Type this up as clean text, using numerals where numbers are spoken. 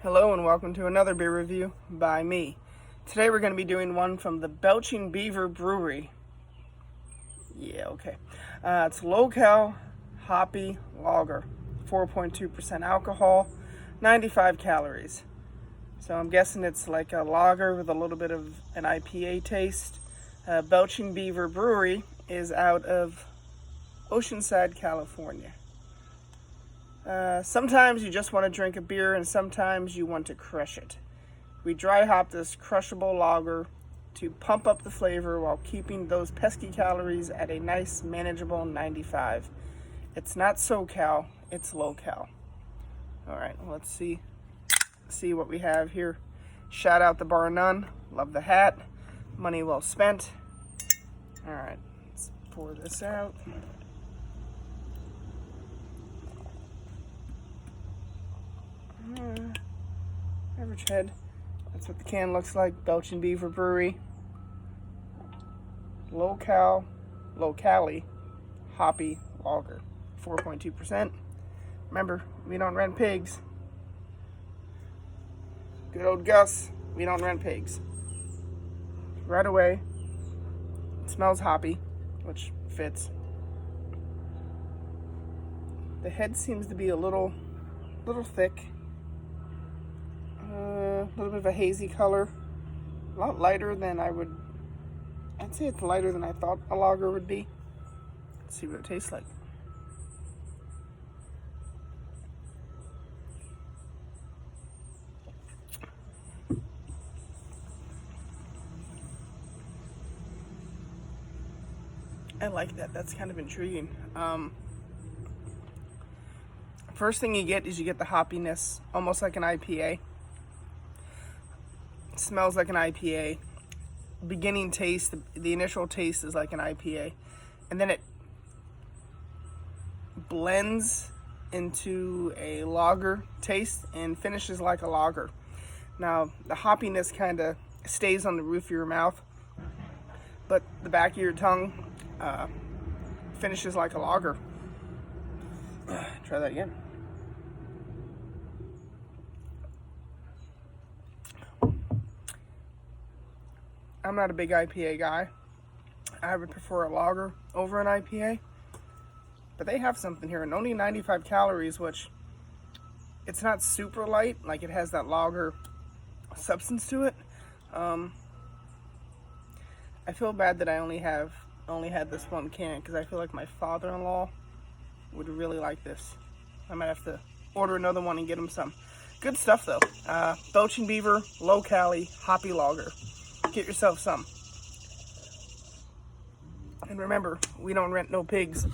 Hello and welcome to another beer review by me. Today we're going to be doing one from the Belching Beaver Brewery. It's Lo-Cali Hoppy Lager, 4.2% alcohol, 95 calories. So I'm guessing it's like a lager with a little bit of an IPA taste. Belching Beaver Brewery is out of Oceanside, California. Sometimes you just want to drink a beer and sometimes you want to crush it. We dry hop this crushable lager to pump up the flavor while keeping those pesky calories at a nice manageable 95. It's not SoCal, it's Lo-Cal. Alright, let's see what we have here. Shout out the Bar None, love the hat, money well spent. Alright, let's pour this out. Average head. That's what the can looks like. Belching Beaver Brewery. Lo-Cali Hoppy Lager. 4.2%. Remember, we don't rent pigs. Good old Gus, we don't rent pigs. Right away, it smells hoppy, which fits. The head seems to be a little thick. A little bit of a hazy color, a lot lighter than I'd say it's lighter than I thought a lager would be. Let's see what it tastes like. I like that. That's kind of intriguing. First thing you get is the hoppiness, almost like an IPA. Smells like an IPA. Beginning taste, the initial taste is like an IPA, and then it blends into a lager taste and finishes like a lager. Now the hoppiness kind of stays on the roof of your mouth, but the back of your tongue finishes like a lager. Try that again. I'm not a big IPA guy. I would prefer a lager over an IPA. But they have something here, and only 95 calories, which it's not super light. Like, it has that lager substance to it. I feel bad that I only had this one can, because I feel like my father-in-law would really like this. I might have to order another one and get him some. Good stuff, though. Belching Beaver, Lo-Cali, Hoppy Lager. Get yourself some. And remember, we don't rent no pigs.